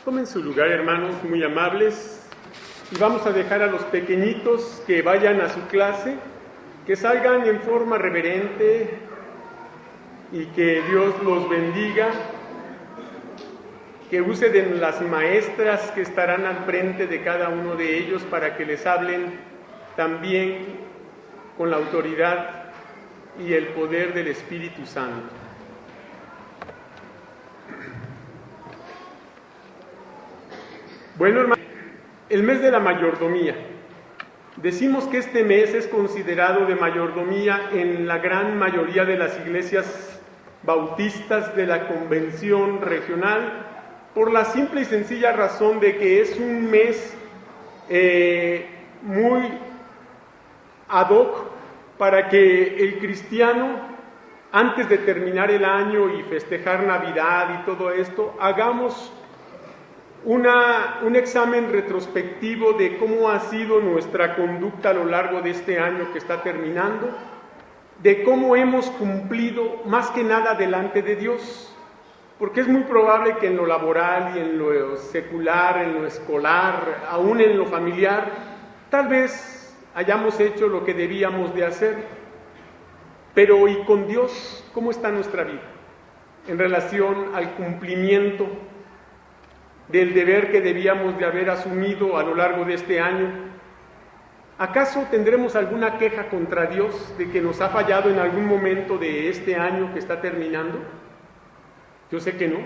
Tomen su lugar, hermanos, muy amables, y vamos a dejar a los pequeñitos que vayan a su clase, que salgan en forma reverente y que Dios los bendiga, que use de las maestras que estarán al frente de cada uno de ellos para que les hablen también con la autoridad y el poder del Espíritu Santo. Bueno, hermanos, el mes de la mayordomía. Decimos que este mes es considerado de mayordomía en la gran mayoría de las iglesias bautistas de la convención regional, por la simple y sencilla razón de que es un mes muy ad hoc para que el cristiano, antes de terminar el año y festejar Navidad y todo esto, hagamos un examen retrospectivo de cómo ha sido nuestra conducta a lo largo de este año que está terminando, de cómo hemos cumplido más que nada delante de Dios, porque es muy probable que en lo laboral y en lo secular, en lo escolar, aún en lo familiar, tal vez hayamos hecho lo que debíamos de hacer, pero ¿y con Dios cómo está nuestra vida en relación al cumplimiento del deber que debíamos de haber asumido a lo largo de este año? ¿Acaso tendremos alguna queja contra Dios de que nos ha fallado en algún momento de este año que está terminando? Yo sé que no,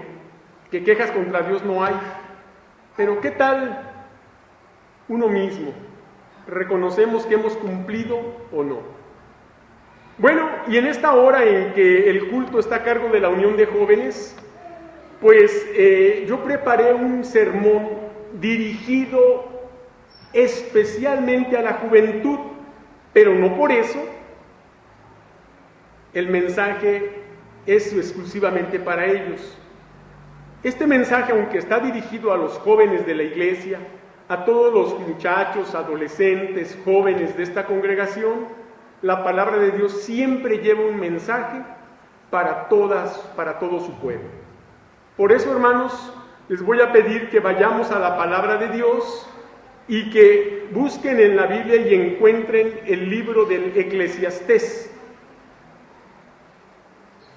que quejas contra Dios no hay, pero ¿qué tal uno mismo? ¿Reconocemos que hemos cumplido o no? Bueno, y en esta hora en que el culto está a cargo de la Unión de Jóvenes, pues yo preparé un sermón dirigido especialmente a la juventud, pero no por eso el mensaje es exclusivamente para ellos. Este mensaje, aunque está dirigido a los jóvenes de la iglesia, a todos los muchachos, adolescentes, jóvenes de esta congregación, la palabra de Dios siempre lleva un mensaje para todo su pueblo. Por eso, hermanos, les voy a pedir que vayamos a la palabra de Dios y que busquen en la Biblia y encuentren el libro del Eclesiastés.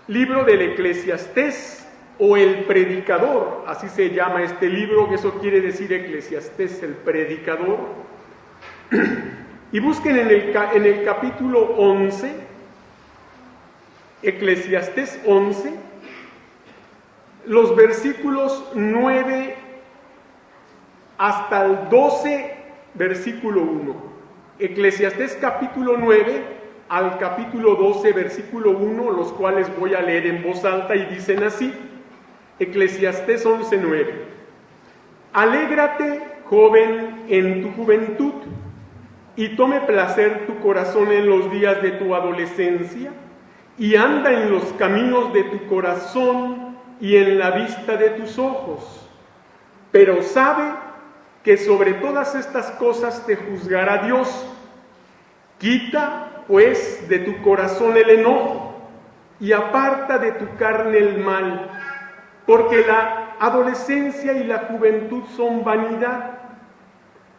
Libro del Eclesiastés o el Predicador, así se llama este libro, que eso quiere decir Eclesiastés, el Predicador. Y busquen en el capítulo 11, Eclesiastés 11, los versículos 9 hasta el 12, versículo 1. Eclesiastés capítulo 9 al capítulo 12, versículo 1, los cuales voy a leer en voz alta y dicen así. Eclesiastés 11, 9. Alégrate, joven, en tu juventud, y tome placer tu corazón en los días de tu adolescencia, y anda en los caminos de tu corazón y en la vista de tus ojos. Pero sabe que sobre todas estas cosas te juzgará Dios. Quita, pues, de tu corazón el enojo y aparta de tu carne el mal, porque la adolescencia y la juventud son vanidad.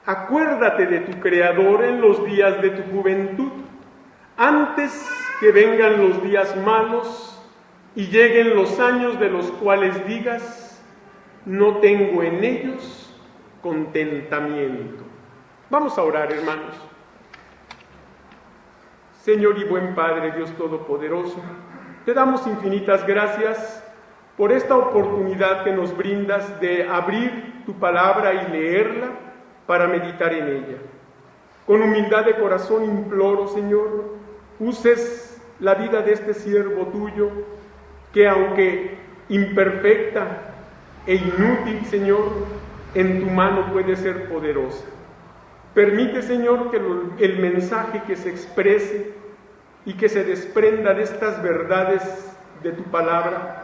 Acuérdate de tu Creador en los días de tu juventud, antes que vengan los días malos y lleguen los años de los cuales digas, no tengo en ellos contentamiento. Vamos a orar, hermanos. Señor y buen Padre, Dios Todopoderoso, te damos infinitas gracias por esta oportunidad que nos brindas de abrir tu palabra y leerla para meditar en ella. Con humildad de corazón imploro, Señor, uses la vida de este siervo tuyo, que aunque imperfecta e inútil, Señor, en tu mano puede ser poderosa. Permite, Señor, que el mensaje que se exprese y que se desprenda de estas verdades de tu palabra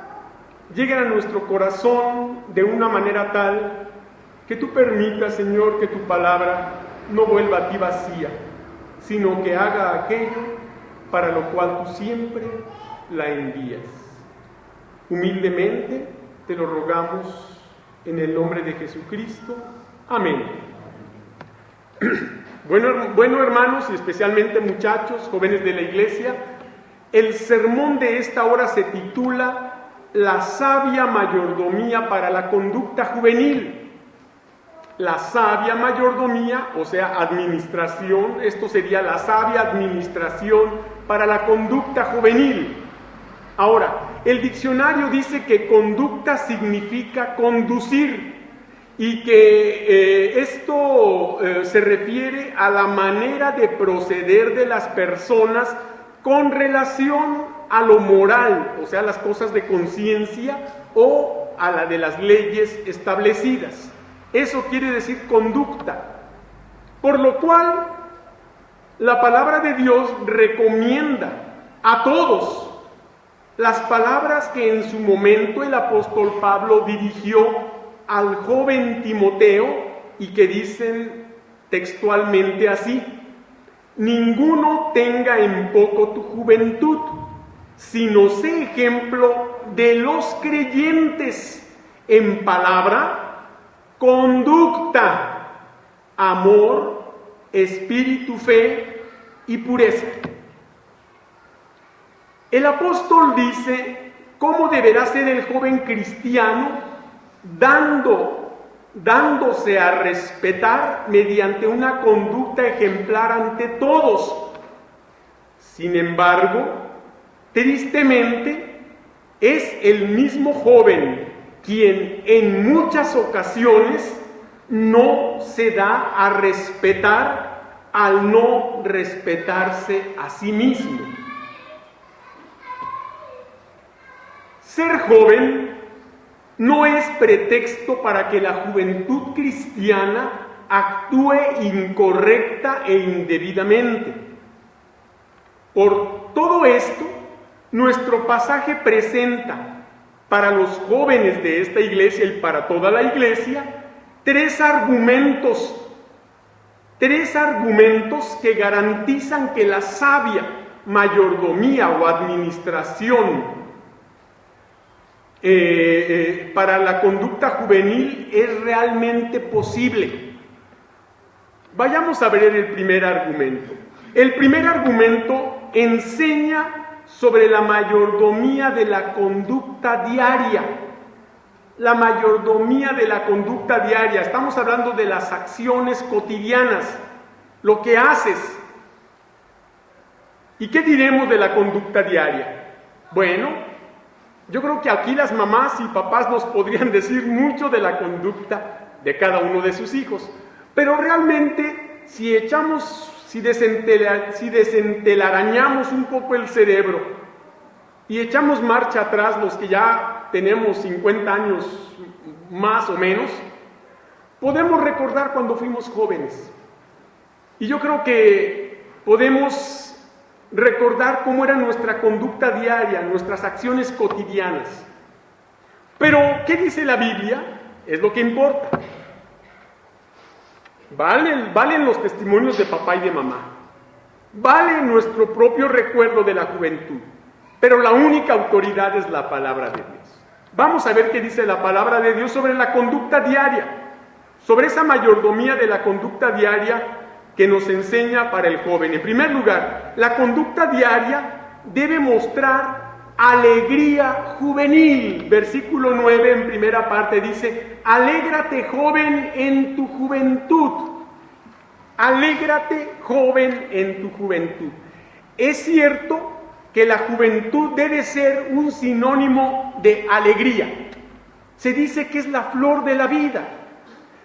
lleguen a nuestro corazón de una manera tal que tú permitas, Señor, que tu palabra no vuelva a ti vacía, sino que haga aquello para lo cual tú siempre la envías. Humildemente te lo rogamos En el nombre de Jesucristo. Amén. Bueno, hermanos, y especialmente muchachos, jóvenes de la iglesia, el sermón de esta hora se titula La sabia mayordomía para la conducta juvenil. La sabia mayordomía, o sea, administración, esto sería la sabia administración para la conducta juvenil. Ahora, el diccionario dice que conducta significa conducir y que esto se refiere a la manera de proceder de las personas con relación a lo moral, o sea, las cosas de conciencia o a la de las leyes establecidas. Eso quiere decir conducta. Por lo cual, la palabra de Dios recomienda a todos las palabras que en su momento el apóstol Pablo dirigió al joven Timoteo y que dicen textualmente así: ninguno tenga en poco tu juventud, sino sé ejemplo de los creyentes en palabra, conducta, amor, espíritu, fe y pureza. El apóstol dice cómo deberá ser el joven cristiano dándose a respetar mediante una conducta ejemplar ante todos. Sin embargo, tristemente, es el mismo joven quien en muchas ocasiones no se da a respetar al no respetarse a sí mismo. Ser joven no es pretexto para que la juventud cristiana actúe incorrecta e indebidamente. Por todo esto, nuestro pasaje presenta para los jóvenes de esta iglesia y para toda la iglesia tres argumentos que garantizan que la sabia mayordomía o administración para la conducta juvenil es realmente posible. Vayamos a ver el primer argumento. El primer argumento enseña sobre la mayordomía de la conducta diaria. La mayordomía de la conducta diaria. Estamos hablando de las acciones cotidianas, lo que haces. ¿Y qué diremos de la conducta diaria? Bueno, yo creo que aquí las mamás y papás nos podrían decir mucho de la conducta de cada uno de sus hijos, pero realmente si desentelarañamos un poco el cerebro y echamos marcha atrás los que ya tenemos 50 años más o menos, podemos recordar cuando fuimos jóvenes. Y yo creo que podemos recordar cómo era nuestra conducta diaria, nuestras acciones cotidianas. Pero, ¿qué dice la Biblia? Es lo que importa. Valen los testimonios de papá y de mamá. Vale nuestro propio recuerdo de la juventud. Pero la única autoridad es la palabra de Dios. Vamos a ver qué dice la palabra de Dios sobre la conducta diaria, sobre esa mayordomía de la conducta diaria que nos enseña para el joven. En primer lugar, la conducta diaria debe mostrar alegría juvenil. Versículo 9 en primera parte dice: alégrate, joven, en tu juventud. Alégrate, joven, en tu juventud. Es cierto que la juventud debe ser un sinónimo de alegría. Se dice que es la flor de la vida.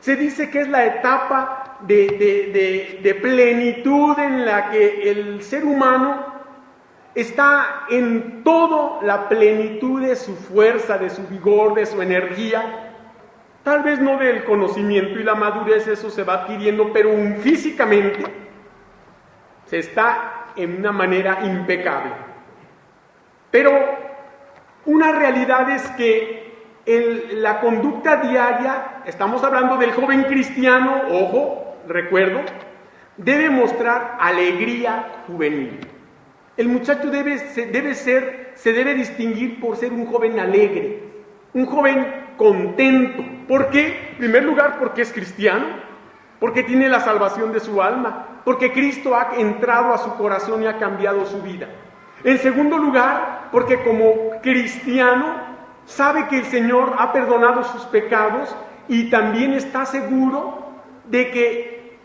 Se dice que es la etapa de plenitud en la que el ser humano está en toda la plenitud de su fuerza, de su vigor, de su energía. Tal vez no del conocimiento y la madurez, eso se va adquiriendo, pero físicamente se está en una manera impecable. Pero una realidad es que la conducta diaria, estamos hablando del joven cristiano, ojo, recuerdo, debe mostrar alegría juvenil. El muchacho se debe distinguir por ser un joven alegre, un joven contento. ¿Por qué? En primer lugar, porque es cristiano, porque tiene la salvación de su alma, porque Cristo ha entrado a su corazón y ha cambiado su vida. En segundo lugar, porque como cristiano sabe que el Señor ha perdonado sus pecados y también está seguro de que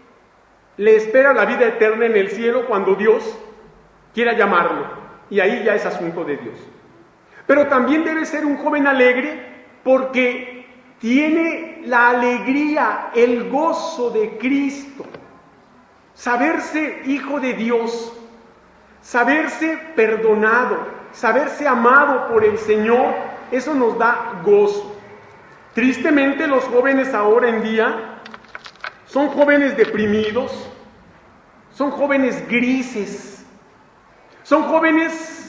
le espera la vida eterna en el cielo cuando Dios quiera llamarlo. Y ahí ya es asunto de Dios. Pero también debe ser un joven alegre porque tiene la alegría, el gozo de Cristo. Saberse hijo de Dios, saberse perdonado, saberse amado por el Señor, eso nos da gozo. Tristemente los jóvenes ahora en día son jóvenes deprimidos, son jóvenes grises, son jóvenes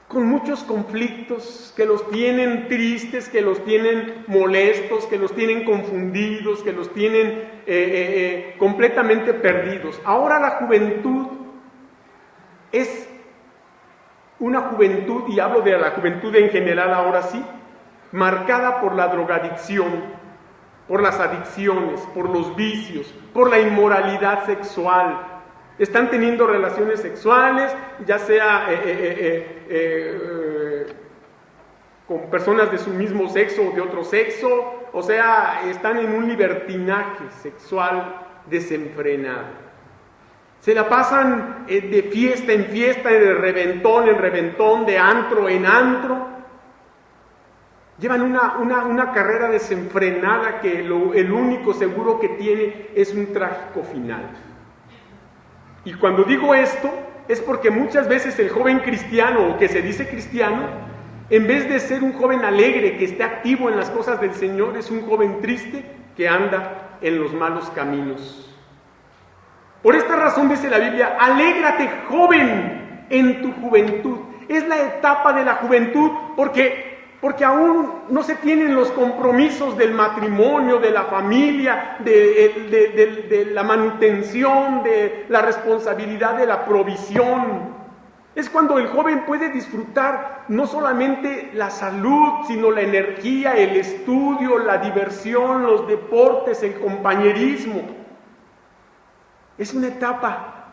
con muchos conflictos que los tienen tristes, que los tienen molestos, que los tienen confundidos, que los tienen completamente perdidos. Ahora la juventud es una juventud, y hablo de la juventud en general ahora sí, marcada por la drogadicción, por las adicciones, por los vicios, por la inmoralidad sexual. Están teniendo relaciones sexuales, ya sea con personas de su mismo sexo o de otro sexo, o sea, están en un libertinaje sexual desenfrenado. Se la pasan de fiesta en fiesta, de reventón en reventón, de antro en antro. Llevan una carrera desenfrenada que el único seguro que tiene es un trágico final. Y cuando digo esto, es porque muchas veces el joven cristiano, o que se dice cristiano, en vez de ser un joven alegre, que esté activo en las cosas del Señor, es un joven triste que anda en los malos caminos. Por esta razón dice la Biblia, alégrate joven en tu juventud. Es la etapa de la juventud porque aún no se tienen los compromisos del matrimonio, de la familia, de la manutención, de la responsabilidad de la provisión. Es cuando el joven puede disfrutar no solamente la salud, sino la energía, el estudio, la diversión, los deportes, el compañerismo. Es una etapa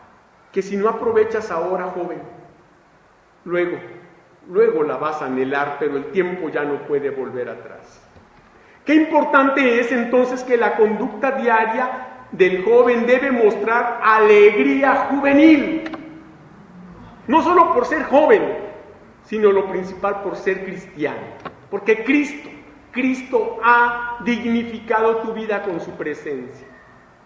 que si no aprovechas ahora, joven, luego la vas a anhelar, pero el tiempo ya no puede volver atrás. Qué importante es entonces que la conducta diaria del joven debe mostrar alegría juvenil. No solo por ser joven, sino lo principal por ser cristiano. Porque Cristo ha dignificado tu vida con su presencia.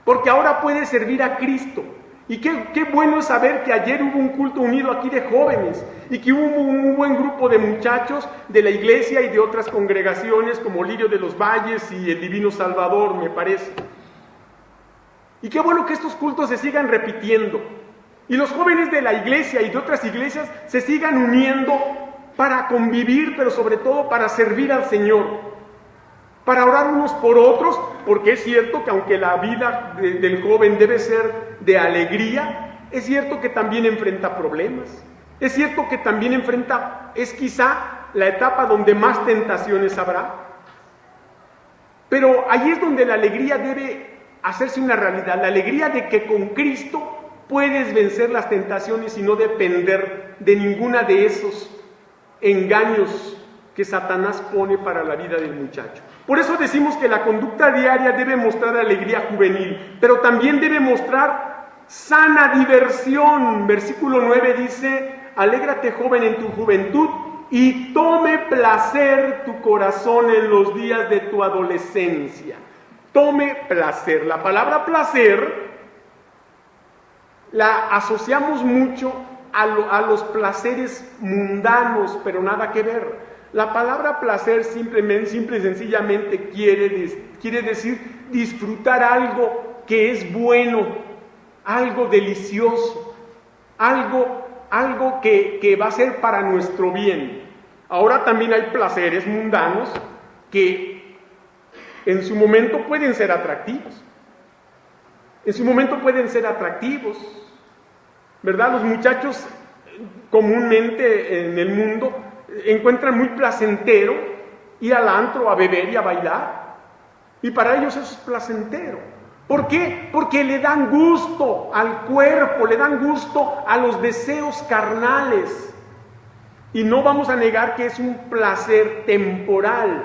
Porque ahora puedes servir a Cristo. Y qué bueno es saber que ayer hubo un culto unido aquí de jóvenes y que hubo un buen grupo de muchachos de la iglesia y de otras congregaciones como Lirio de los Valles y el Divino Salvador, me parece. Y qué bueno que estos cultos se sigan repitiendo y los jóvenes de la iglesia y de otras iglesias se sigan uniendo para convivir, pero sobre todo para servir al Señor. Para orar unos por otros, porque es cierto que aunque la vida del joven debe ser de alegría, es cierto que también enfrenta problemas, es cierto que también es quizá la etapa donde más tentaciones habrá, pero ahí es donde la alegría debe hacerse una realidad, la alegría de que con Cristo puedes vencer las tentaciones y no depender de ninguna de esos engaños que Satanás pone para la vida del muchacho. Por eso decimos que la conducta diaria debe mostrar alegría juvenil, pero también debe mostrar sana diversión. Versículo 9 dice, alégrate joven en tu juventud y tome placer tu corazón en los días de tu adolescencia. Tome placer. La palabra placer la asociamos mucho a los placeres mundanos, pero nada que ver. La palabra placer simple y sencillamente quiere decir disfrutar algo que es bueno, algo delicioso, algo que va a ser para nuestro bien. Ahora también hay placeres mundanos que en su momento pueden ser atractivos. ¿Verdad? Los muchachos comúnmente en el mundo encuentran muy placentero ir al antro, a beber y a bailar. Y para ellos eso es placentero. ¿Por qué? Porque le dan gusto al cuerpo, le dan gusto a los deseos carnales. Y no vamos a negar que es un placer temporal,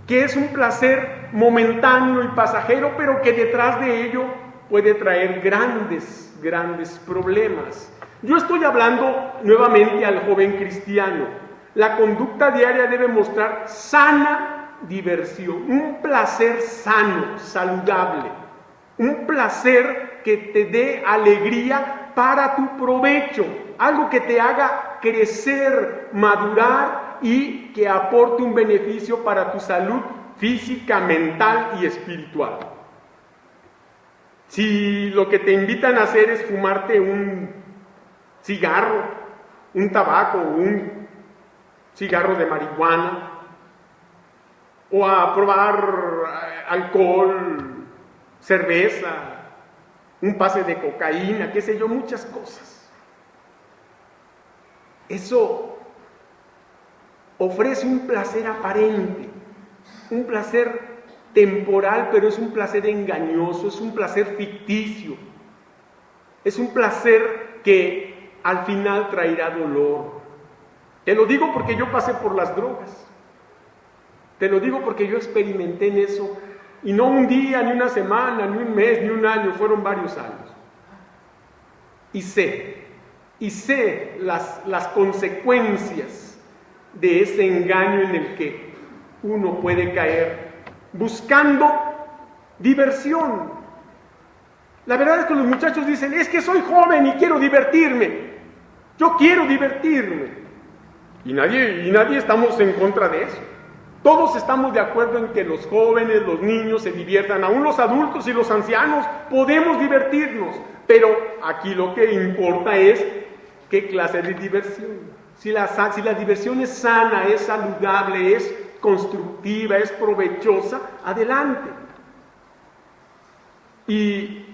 que es un placer momentáneo y pasajero, pero que detrás de ello puede traer grandes problemas. Yo estoy hablando nuevamente al joven cristiano. La conducta diaria debe mostrar sana diversión, un placer sano, saludable, un placer que te dé alegría para tu provecho, algo que te haga crecer, madurar y que aporte un beneficio para tu salud física, mental y espiritual. Si lo que te invitan a hacer es fumarte un cigarro, un tabaco, un cigarro de marihuana, o a probar alcohol, cerveza, un pase de cocaína, qué sé yo, muchas cosas. Eso ofrece un placer aparente, un placer temporal, pero es un placer engañoso, es un placer ficticio, es un placer que al final traerá dolor. Te lo digo porque yo pasé por las drogas, te lo digo porque yo experimenté en eso, y no un día, ni una semana, ni un mes, ni un año, fueron varios años. Y sé las consecuencias de ese engaño en el que uno puede caer buscando diversión. La verdad es que los muchachos dicen, es que soy joven y quiero divertirme. Yo quiero divertirme. Y nadie estamos en contra de eso. Todos estamos de acuerdo en que los jóvenes, los niños se diviertan, aún los adultos y los ancianos podemos divertirnos, pero aquí lo que importa es qué clase de diversión. Si la diversión es sana, es saludable, es constructiva, es provechosa, adelante. Y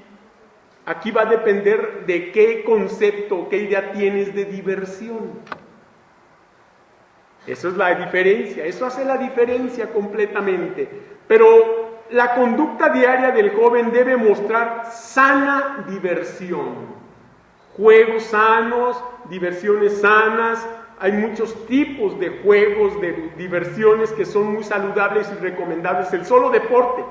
aquí va a depender de qué concepto, qué idea tienes de diversión. Eso es la diferencia, eso hace la diferencia completamente. Pero la conducta diaria del joven debe mostrar sana diversión, juegos sanos, diversiones sanas. Hay muchos tipos de juegos, de diversiones que son muy saludables y recomendables. El solo deporte,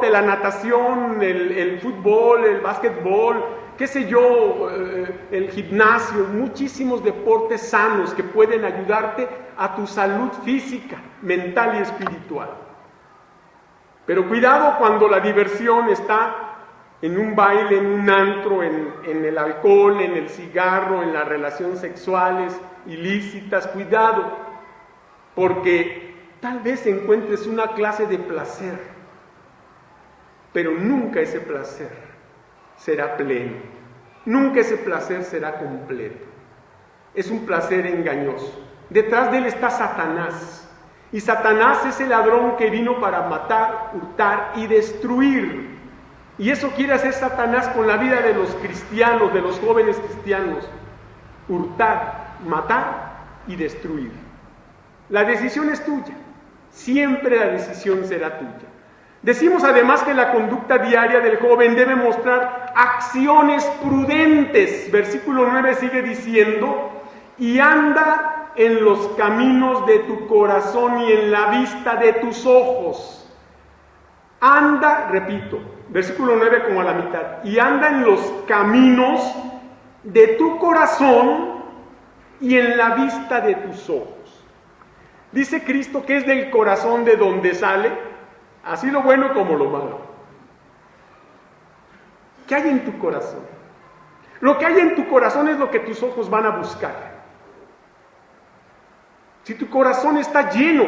la natación, el fútbol, el básquetbol, qué sé yo, el gimnasio, muchísimos deportes sanos que pueden ayudarte a tu salud física, mental y espiritual. Pero cuidado cuando la diversión está en un baile, en un antro, en el alcohol, en el cigarro, en las relaciones sexuales ilícitas. Cuidado, porque tal vez encuentres una clase de placer, pero nunca ese placer será pleno, nunca ese placer será completo. Es un placer engañoso. Detrás de él está Satanás, y Satanás es el ladrón que vino para matar, hurtar y destruir. Y eso quiere hacer Satanás con la vida de los cristianos, de los jóvenes cristianos: hurtar, matar y destruir. La decisión es tuya, siempre la decisión será tuya. Decimos además que la conducta diaria del joven debe mostrar acciones prudentes. Versículo 9 sigue diciendo: y anda en los caminos de tu corazón y en la vista de tus ojos. Anda, repito, versículo 9 como a la mitad, y anda en los caminos de tu corazón y en la vista de tus ojos. Dice Cristo que es del corazón de donde sale así lo bueno como lo malo. ¿Qué hay en tu corazón? Lo que hay en tu corazón es lo que tus ojos van a buscar. Si tu corazón está lleno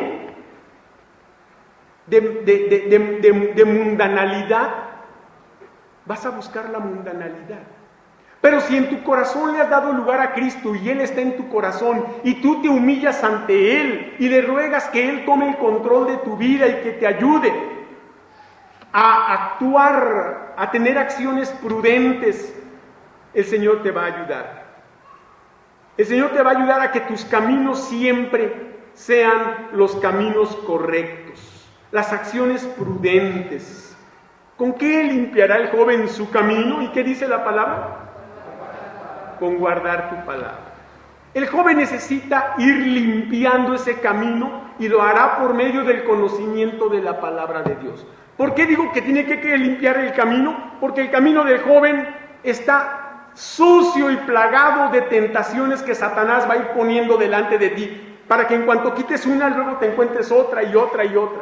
de mundanalidad, vas a buscar la mundanalidad. Pero si en tu corazón le has dado lugar a Cristo y Él está en tu corazón y tú te humillas ante Él y le ruegas que Él tome el control de tu vida y que te ayude a actuar, a tener acciones prudentes, el Señor te va a ayudar. El Señor te va a ayudar a que tus caminos siempre sean los caminos correctos, las acciones prudentes. ¿Con qué limpiará el joven su camino? ¿Y qué dice la palabra? Con guardar tu palabra. El joven necesita ir limpiando ese camino y lo hará por medio del conocimiento de la palabra de Dios. ¿Por qué digo que tiene que limpiar el camino? Porque el camino del joven está sucio y plagado de tentaciones que Satanás va a ir poniendo delante de ti, para que en cuanto quites una, luego te encuentres otra y otra y otra.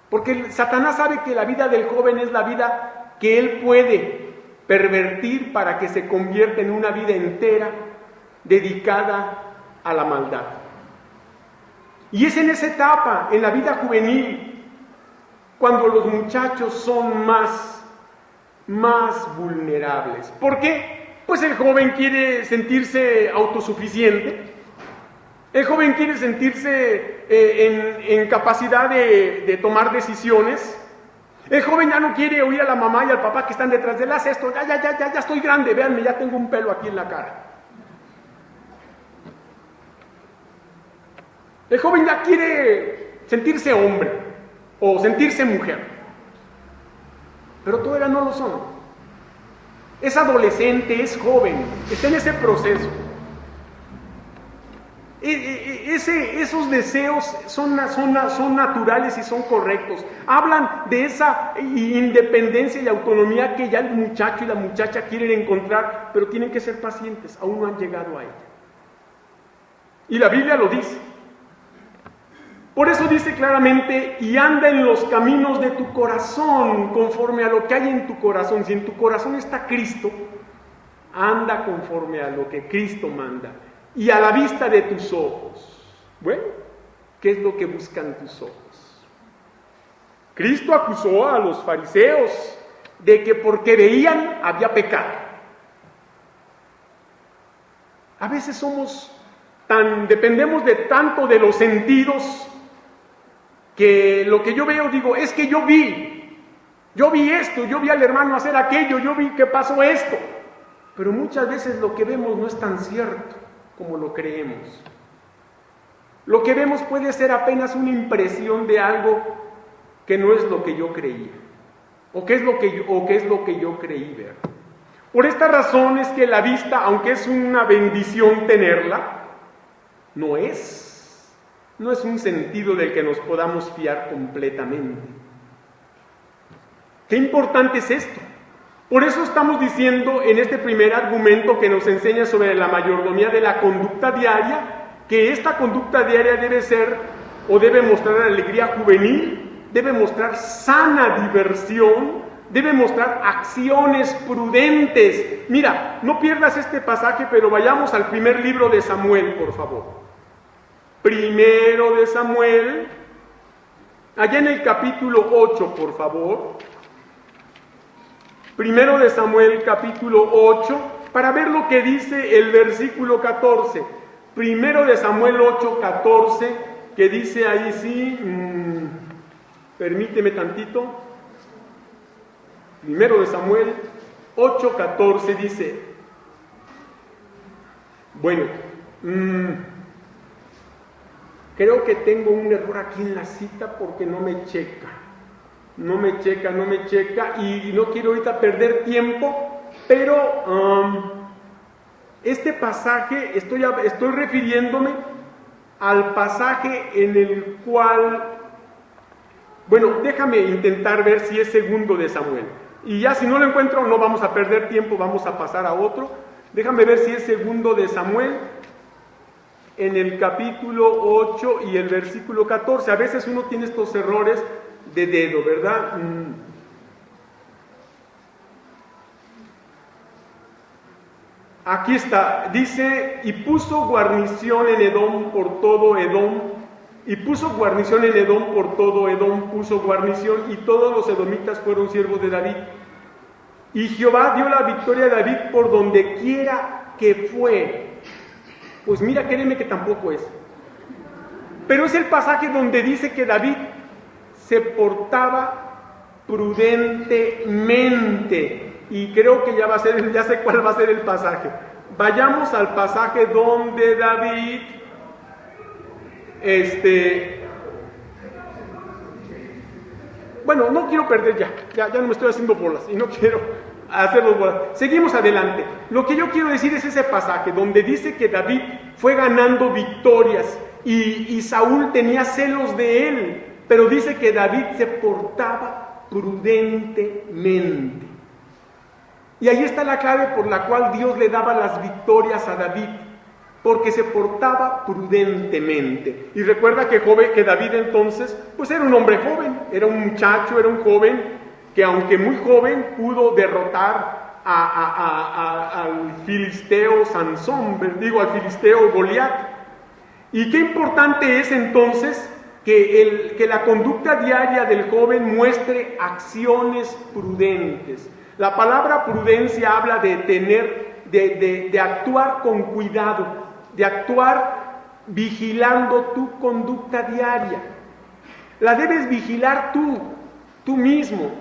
Porque Satanás sabe que la vida del joven es la vida que él puede pervertir para que se convierta en una vida entera dedicada a la maldad. Y es en esa etapa, en la vida juvenil, cuando los muchachos son más vulnerables. ¿Por qué? Pues el joven quiere sentirse autosuficiente, el joven quiere sentirse en capacidad de tomar decisiones. El joven ya no quiere oír a la mamá y al papá que están detrás de él: haz esto, ya estoy grande, véanme, ya tengo un pelo aquí en la cara. El joven ya quiere sentirse hombre o sentirse mujer, pero todavía no lo son. Es adolescente, es joven, está en ese proceso. Esos deseos son naturales y son correctos. Hablan de esa independencia y autonomía que ya el muchacho y la muchacha quieren encontrar, pero tienen que ser pacientes, aún no han llegado a ella. Y la Biblia lo dice. Por eso dice claramente: y anda en los caminos de tu corazón, conforme a lo que hay en tu corazón. Si en tu corazón está Cristo, anda conforme a lo que Cristo manda. Y a la vista de tus ojos. Bueno, ¿qué es lo que buscan tus ojos? Cristo acusó a los fariseos de que porque veían había pecado. A veces dependemos de tanto de los sentidos, que lo que yo veo, digo, es que yo vi esto, yo vi al hermano hacer aquello, yo vi que pasó esto. Pero muchas veces lo que vemos no es tan cierto como lo creemos. Lo que vemos puede ser apenas una impresión de algo que no es lo que yo creía, o que es lo que yo creí ver. Por esta razón es que la vista, aunque es una bendición tenerla, no es un sentido del que nos podamos fiar completamente. Qué importante es esto. Por eso estamos diciendo en este primer argumento que nos enseña sobre la mayordomía de la conducta diaria, que esta conducta diaria debe ser o debe mostrar alegría juvenil, debe mostrar sana diversión, debe mostrar acciones prudentes. Mira, no pierdas este pasaje, pero vayamos al primer libro de Samuel, por favor. Primero de Samuel, allá en el capítulo 8, por favor. Primero de Samuel, capítulo 8, para ver lo que dice el versículo 14. Primero de Samuel 8, 14, que dice ahí, sí, permíteme tantito. Primero de Samuel 8, 14 dice, bueno, creo que tengo un error aquí en la cita porque no me checa, y no quiero ahorita perder tiempo, pero este pasaje, estoy refiriéndome al pasaje en el cual, bueno, déjame intentar ver si es segundo de Samuel, y ya si no lo encuentro no vamos a perder tiempo, vamos a pasar a otro. Déjame ver si es segundo de Samuel, en el capítulo 8 y el versículo 14. A veces uno tiene estos errores de dedo, ¿verdad? Aquí está, dice, y puso guarnición en Edom por todo Edom, puso guarnición, y todos los edomitas fueron siervos de David. Y Jehová dio la victoria a David por donde quiera que fue. Pues mira, créeme que tampoco es. Pero es el pasaje donde dice que David se portaba prudentemente. Y creo que ya sé cuál va a ser el pasaje. Vayamos al pasaje donde David Bueno, no quiero perder ya no me estoy haciendo bolas y no quiero hacerlo bolas. Seguimos adelante. Lo que yo quiero decir es ese pasaje donde dice que David fue ganando victorias y Saúl tenía celos de él, pero dice que David se portaba prudentemente. Y ahí está la clave por la cual Dios le daba las victorias a David, porque se portaba prudentemente. Y recuerda que David entonces, pues era un hombre joven, era un muchacho, era un joven que aunque muy joven pudo derrotar al filisteo Sansón, al filisteo Goliat. Y qué importante es entonces que la conducta diaria del joven muestre acciones prudentes. La palabra prudencia habla de actuar con cuidado, de actuar vigilando tu conducta diaria. La debes vigilar tú mismo.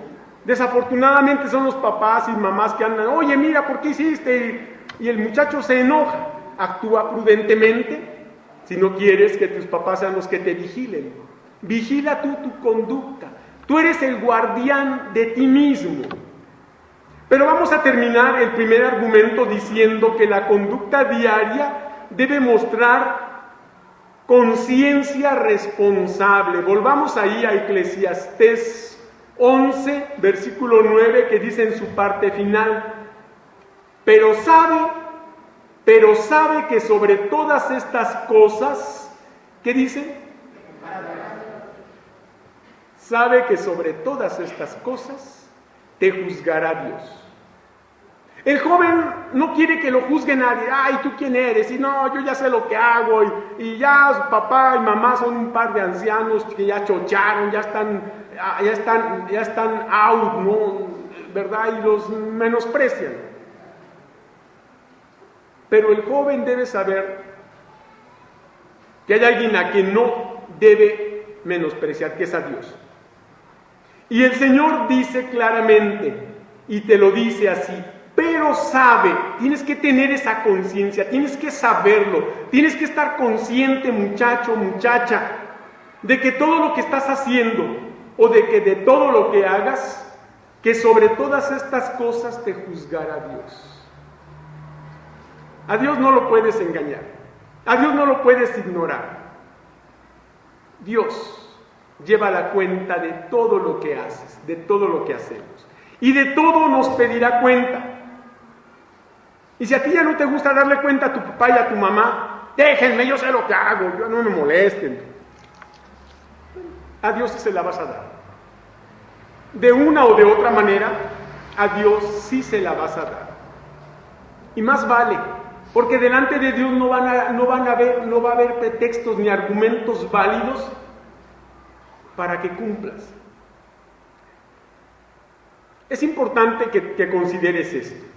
Desafortunadamente son los papás y mamás que andan, oye, mira, ¿por qué hiciste? Y el muchacho se enoja. Actúa prudentemente si no quieres que tus papás sean los que te vigilen. Vigila tú tu conducta. Tú eres el guardián de ti mismo. Pero vamos a terminar el primer argumento diciendo que la conducta diaria debe mostrar conciencia responsable. Volvamos ahí a Eclesiastés 11, versículo 9, que dice en su parte final, pero sabe que sobre todas estas cosas, ¿qué dice? Sabe que sobre todas estas cosas te juzgará Dios. El joven no quiere que lo juzgue nadie. Ay, ¿tú quién eres? Y no, yo ya sé lo que hago. Y ya su papá y mamá son un par de ancianos que ya chocharon, ya están out, ¿no? ¿Verdad? Y los menosprecian. Pero el joven debe saber que hay alguien a quien no debe menospreciar, que es a Dios. Y el Señor dice claramente, y te lo dice así, pero sabe, tienes que tener esa conciencia, tienes que saberlo, tienes que estar consciente, muchacho, muchacha, de que todo lo que estás haciendo, o de todo lo que hagas, que sobre todas estas cosas te juzgará Dios. A Dios no lo puedes engañar, a Dios no lo puedes ignorar. Dios lleva la cuenta de todo lo que haces, de todo lo que hacemos, y de todo nos pedirá cuenta. Y si a ti ya no te gusta darle cuenta a tu papá y a tu mamá, déjenme, yo sé lo que hago, yo no me molesten. A Dios sí se la vas a dar. De una o de otra manera, a Dios sí se la vas a dar. Y más vale, porque delante de Dios no va a haber pretextos ni argumentos válidos para que cumplas. Es importante que consideres esto.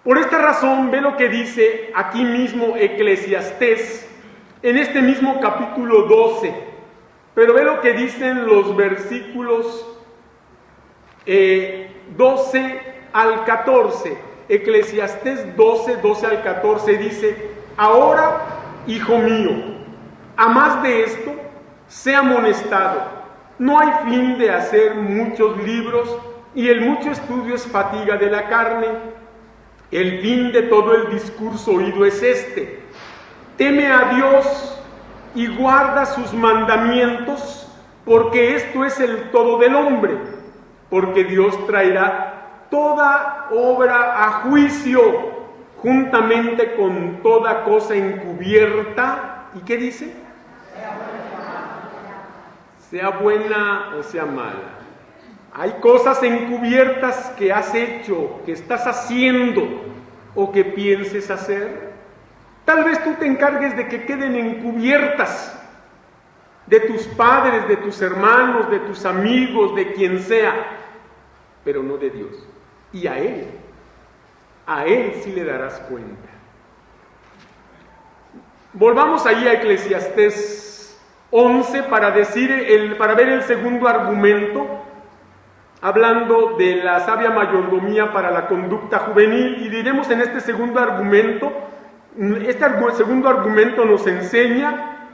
Por esta razón, ve lo que dice aquí mismo Eclesiastés, en este mismo capítulo 12, pero ve lo que dicen los versículos 12 al 14. Eclesiastés 12 al 14 dice, ahora, hijo mío, a más de esto, sé amonestado, no hay fin de hacer muchos libros, y el mucho estudio es fatiga de la carne. El fin de todo el discurso oído es este: teme a Dios y guarda sus mandamientos, porque esto es el todo del hombre, porque Dios traerá toda obra a juicio, juntamente con toda cosa encubierta. ¿Y qué dice? Sea buena o sea mala. Hay cosas encubiertas que has hecho, que estás haciendo o que pienses hacer. Tal vez tú te encargues de que queden encubiertas de tus padres, de tus hermanos, de tus amigos, de quien sea, pero no de Dios. Y a Él sí le darás cuenta. Volvamos ahí a Eclesiastés 11 para ver el segundo argumento, hablando de la sabia mayordomía para la conducta juvenil, y diremos en este segundo argumento nos enseña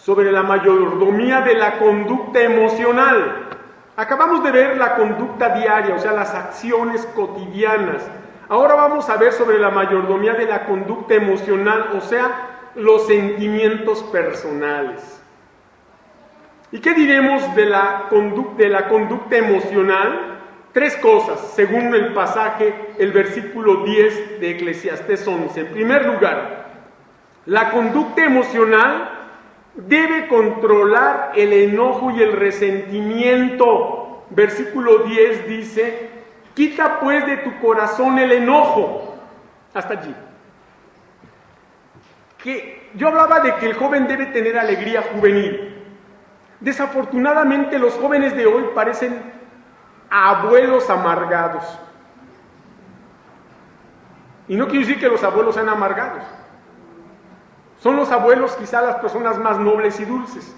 sobre la mayordomía de la conducta emocional. Acabamos de ver la conducta diaria, o sea, las acciones cotidianas. Ahora vamos a ver sobre la mayordomía de la conducta emocional, o sea, los sentimientos personales. ¿Y qué diremos de la conducta emocional? 3 cosas, según el pasaje, el versículo 10 de Eclesiastés 11. En primer lugar, la conducta emocional debe controlar el enojo y el resentimiento. Versículo 10 dice: quita pues de tu corazón el enojo. Hasta allí. Yo hablaba de que el joven debe tener alegría juvenil. Desafortunadamente los jóvenes de hoy parecen abuelos amargados. Y no quiero decir que los abuelos sean amargados. Son los abuelos quizá las personas más nobles y dulces.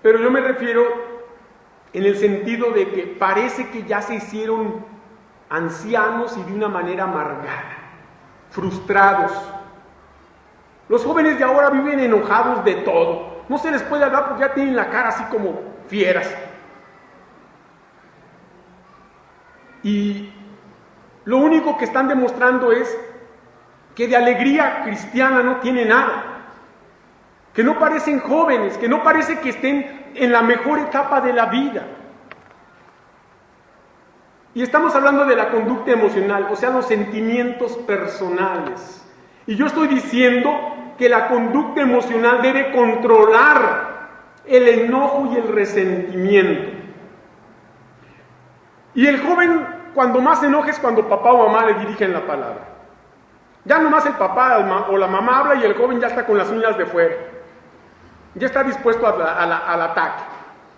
Pero yo me refiero en el sentido de que parece que ya se hicieron ancianos y de una manera amargada, frustrados. Los jóvenes de ahora viven enojados de todo. No se les puede hablar porque ya tienen la cara así como fieras. Y lo único que están demostrando es que de alegría cristiana no tiene nada, que no parecen jóvenes, que no parece que estén en la mejor etapa de la vida. Y estamos hablando de la conducta emocional, o sea, los sentimientos personales. Y yo estoy diciendo que la conducta emocional debe controlar el enojo y el resentimiento. Y el joven, cuando más se enoja, es cuando papá o mamá le dirigen la palabra. Ya nomás el papá o la mamá habla y el joven ya está con las uñas de fuera. Ya está dispuesto al ataque.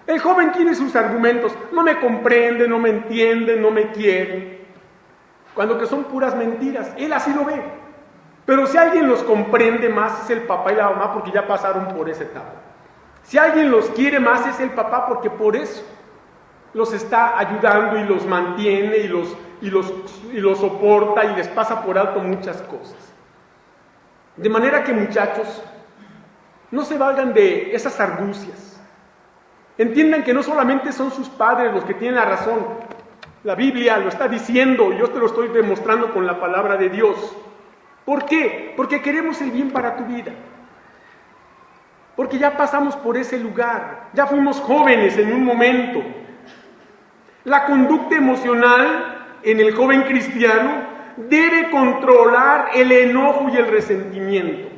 El joven tiene sus argumentos. No me comprende, no me entiende, no me quiere. Cuando que son puras mentiras. Él así lo ve. Pero si alguien los comprende más es el papá y la mamá, porque ya pasaron por esa etapa. Si alguien los quiere más es el papá, porque por eso los está ayudando y los mantiene y los soporta y les pasa por alto muchas cosas. De manera que, muchachos, no se valgan de esas argucias. Entiendan que no solamente son sus padres los que tienen la razón. La Biblia lo está diciendo y yo te lo estoy demostrando con la palabra de Dios. ¿Por qué? Porque queremos el bien para tu vida. Porque ya pasamos por ese lugar. Ya fuimos jóvenes en un momento. La conducta emocional en el joven cristiano debe controlar el enojo y el resentimiento.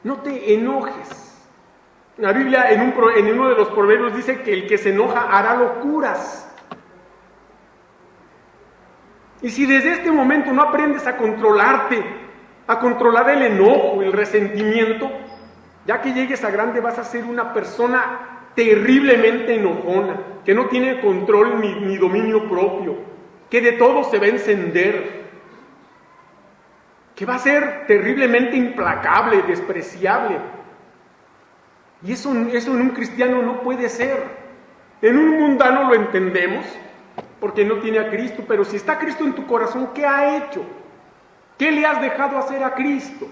No te enojes. La Biblia en uno de los proverbios dice que el que se enoja hará locuras. Y si desde este momento no aprendes a controlarte, a controlar el enojo, el resentimiento, ya que llegues a grande vas a ser una persona terriblemente enojona, que no tiene control ni dominio propio, que de todo se va a encender, que va a ser terriblemente implacable, despreciable. Y eso en un cristiano no puede ser. En un mundano lo entendemos, porque no tiene a Cristo, pero si está Cristo en tu corazón, ¿qué ha hecho? ¿Qué le has dejado hacer a Cristo?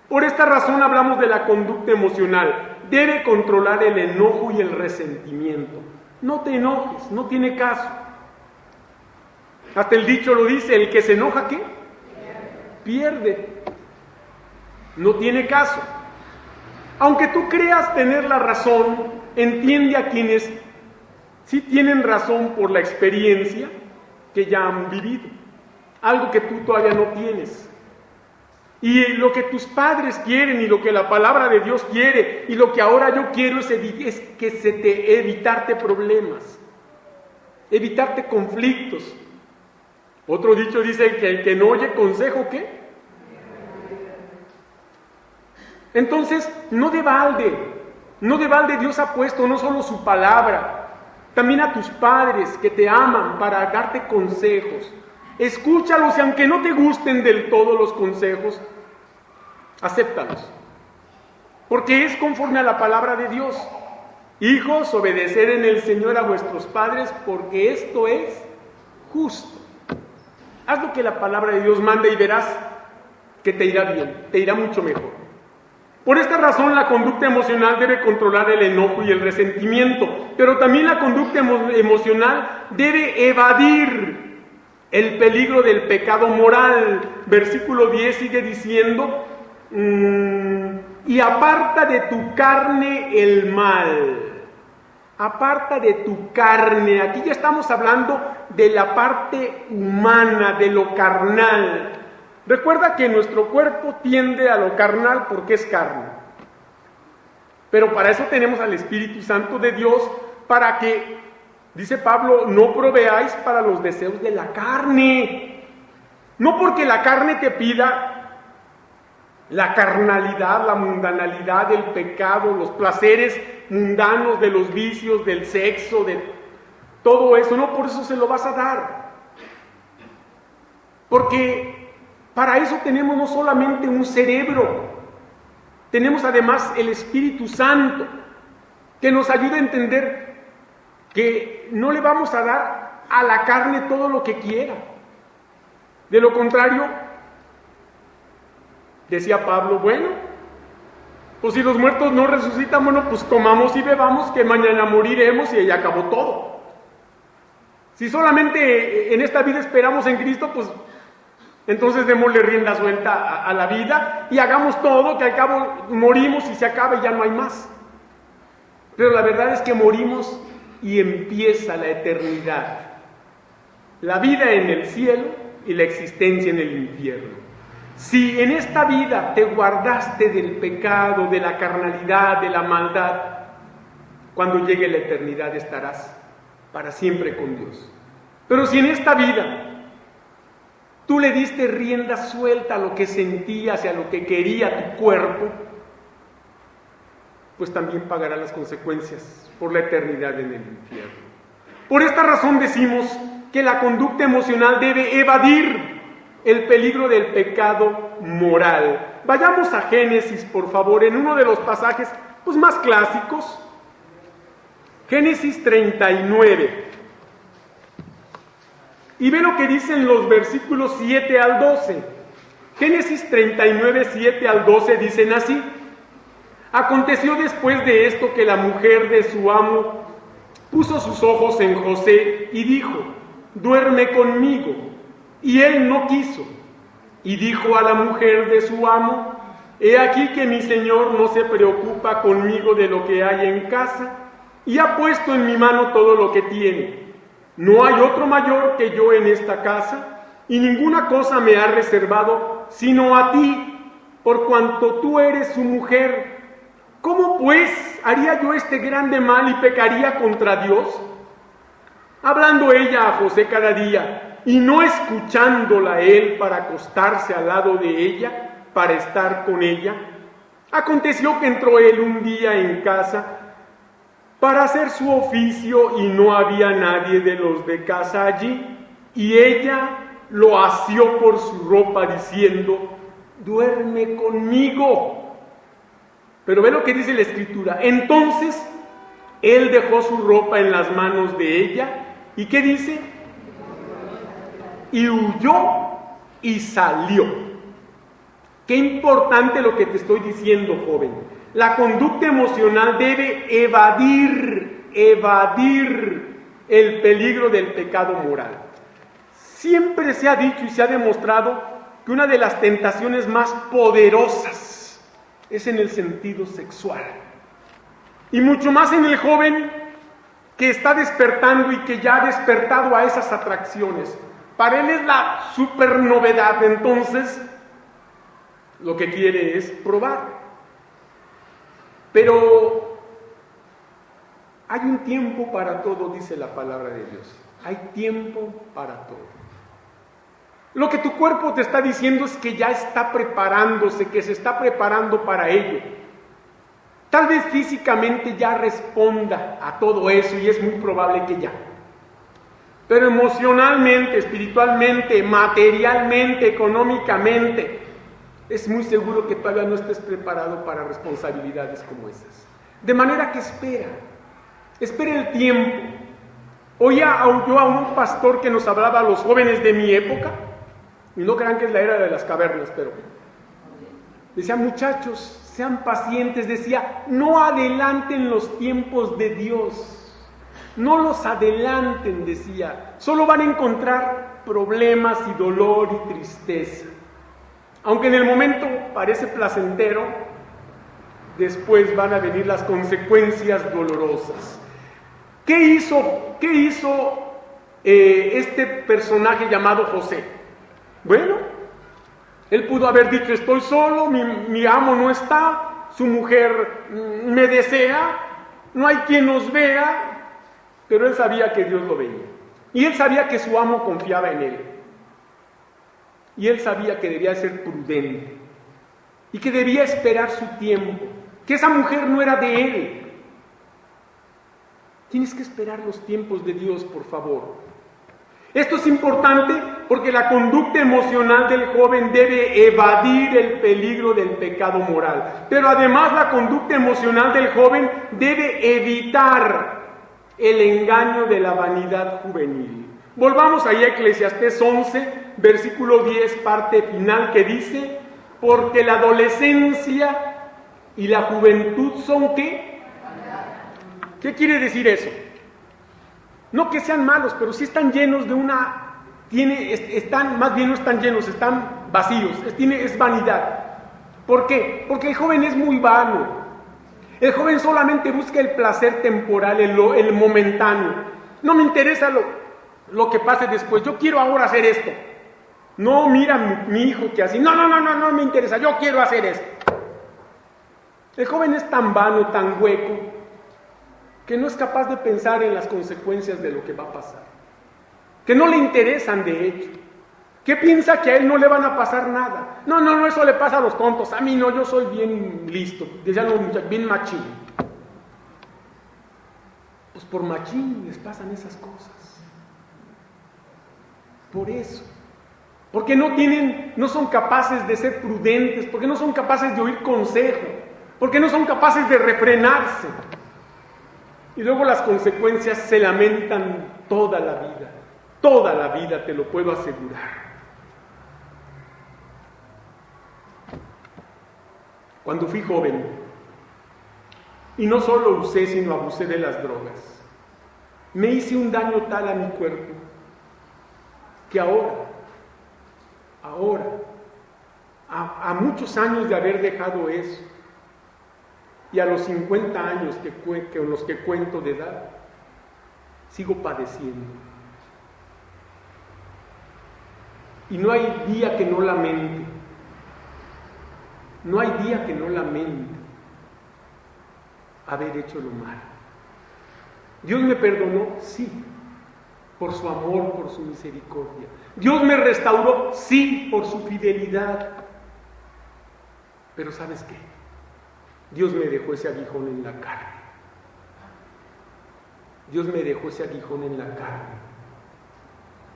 Por esta razón hablamos de la conducta emocional. Debe controlar el enojo y el resentimiento. No te enojes, no tiene caso. Hasta el dicho lo dice, el que se enoja, ¿qué? Pierde. No tiene caso. Aunque tú creas tener la razón, entiende a quienes sí tienen razón por la experiencia que ya han vivido. Algo que tú todavía no tienes. Y lo que tus padres quieren y lo que la palabra de Dios quiere y lo que ahora yo quiero es que evitarte problemas, evitarte conflictos. Otro dicho dice que el que no oye consejo, ¿qué? Entonces, no de balde Dios ha puesto no solo su palabra, también a tus padres que te aman para darte consejos. Escúchalos y aunque no te gusten del todo los consejos, acéptalos. Porque es conforme a la palabra de Dios. Hijos, obedeced en el Señor a vuestros padres, porque esto es justo. Haz lo que la palabra de Dios manda y verás que te irá bien, te irá mucho mejor. Por esta razón, la conducta emocional debe controlar el enojo y el resentimiento, pero también la conducta emocional debe evadir el peligro del pecado moral. Versículo 10 sigue diciendo, y aparta de tu carne el mal. Aparta de tu carne. Aquí ya estamos hablando de la parte humana, de lo carnal. Recuerda que nuestro cuerpo tiende a lo carnal porque es carne. Pero para eso tenemos al Espíritu Santo de Dios, para que, dice Pablo, no proveáis para los deseos de la carne. No porque la carne te pida la carnalidad, la mundanalidad, el pecado, los placeres mundanos de los vicios, del sexo, de todo eso, no por eso se lo vas a dar. Porque para eso tenemos no solamente un cerebro, tenemos además el Espíritu Santo, que nos ayuda a entender que no le vamos a dar a la carne todo lo que quiera. De lo contrario, decía Pablo, bueno, pues si los muertos no resucitan, bueno, pues comamos y bebamos, que mañana moriremos y ahí acabó todo. Si solamente en esta vida esperamos en Cristo, pues entonces démosle rienda suelta a la vida y hagamos todo, que al cabo morimos y se acaba y ya no hay más. Pero la verdad es que morimos y empieza la eternidad. La vida en el cielo y la existencia en el infierno. Si en esta vida te guardaste del pecado, de la carnalidad, de la maldad, cuando llegue la eternidad estarás para siempre con Dios. Pero si en esta vida tú le diste rienda suelta a lo que sentías y a lo que quería tu cuerpo, pues también pagará las consecuencias por la eternidad en el infierno. Por esta razón decimos que la conducta emocional debe evadir el peligro del pecado moral. Vayamos a Génesis, por favor, en uno de los pasajes pues, más clásicos. Génesis 39. Y ve lo que dicen los versículos 7 al 12. Génesis 39, 7 al 12 dicen así. Aconteció después de esto que la mujer de su amo puso sus ojos en José y dijo, duerme conmigo. Y él no quiso. Y dijo a la mujer de su amo, he aquí que mi señor no se preocupa conmigo de lo que hay en casa, y ha puesto en mi mano todo lo que tiene. No hay otro mayor que yo en esta casa, y ninguna cosa me ha reservado, sino a ti, por cuanto tú eres su mujer. ¿Cómo pues haría yo este grande mal y pecaría contra Dios? Hablando ella a José cada día, y no escuchándola él para acostarse al lado de ella, para estar con ella, aconteció que entró él un día en casa para hacer su oficio y no había nadie de los de casa allí, y ella lo asió por su ropa diciendo, duerme conmigo. Pero ve lo que dice la Escritura. Entonces él dejó su ropa en las manos de ella, ¿y qué dice? Y huyó y salió. Qué importante lo que te estoy diciendo, joven. La conducta emocional debe evadir el peligro del pecado moral. Siempre se ha dicho y se ha demostrado que una de las tentaciones más poderosas es en el sentido sexual. Y mucho más en el joven que está despertando y que ya ha despertado a esas atracciones. Para él es la super novedad, entonces lo que quiere es probar. Pero hay un tiempo para todo, dice la palabra de Dios. Hay tiempo para todo. Lo que tu cuerpo te está diciendo es que ya está preparándose, que se está preparando para ello. Tal vez físicamente ya responda a todo eso y es muy probable que ya. Pero emocionalmente, espiritualmente, materialmente, económicamente, es muy seguro que todavía no estés preparado para responsabilidades como esas. De manera que espera el tiempo. Oía yo a un pastor que nos hablaba a los jóvenes de mi época, y no crean que es la era de las cavernas, pero decía, muchachos, sean pacientes, decía, no adelanten los tiempos de Dios. No los adelanten, decía. Solo van a encontrar problemas y dolor y tristeza. Aunque en el momento parece placentero, después van a venir las consecuencias dolorosas. ¿Qué hizo este personaje llamado José? Bueno, él pudo haber dicho, estoy solo, mi amo no está, su mujer me desea, no hay quien nos vea, pero él sabía que Dios lo veía. Y él sabía que su amo confiaba en él. Y él sabía que debía ser prudente. Y que debía esperar su tiempo. Que esa mujer no era de él. Tienes que esperar los tiempos de Dios, por favor. Esto es importante porque la conducta emocional del joven debe evadir el peligro del pecado moral. Pero además la conducta emocional del joven debe evitar el engaño de la vanidad juvenil. Volvamos ahí a Eclesiastés 11, versículo 10, parte final, que dice, porque la adolescencia y la juventud son ¿qué? ¿Qué quiere decir eso? No que sean malos, pero sí están llenos de más bien no están llenos, están vacíos, es vanidad. ¿Por qué? Porque el joven es muy vano. El joven solamente busca el placer temporal, el momentáneo. No me interesa lo que pase después, yo quiero ahora hacer esto. No, mira mi hijo que así, no me interesa, yo quiero hacer esto. El joven es tan vano, tan hueco, que no es capaz de pensar en las consecuencias de lo que va a pasar. Que no le interesan de hecho. Que piensa que a él no le van a pasar nada. No, eso le pasa a los tontos. A mí no, yo soy bien listo. Decían los muchachos, bien machín. Pues por machín les pasan esas cosas. Por eso. Porque no son capaces de ser prudentes, porque no son capaces de oír consejo, porque no son capaces de refrenarse. Y luego las consecuencias se lamentan toda la vida, te lo puedo asegurar. Cuando fui joven, y no solo usé, sino abusé de las drogas, me hice un daño tal a mi cuerpo, que ahora, a muchos años de haber dejado eso, y a los 50 años con los que cuento de edad, sigo padeciendo. Y no hay día que no lamente. No hay día que no lamente haber hecho lo malo. Dios me perdonó, sí, por su amor, por su misericordia. Dios me restauró, sí, por su fidelidad. Pero ¿sabes qué? Dios me dejó ese aguijón en la carne. Dios me dejó ese aguijón en la carne,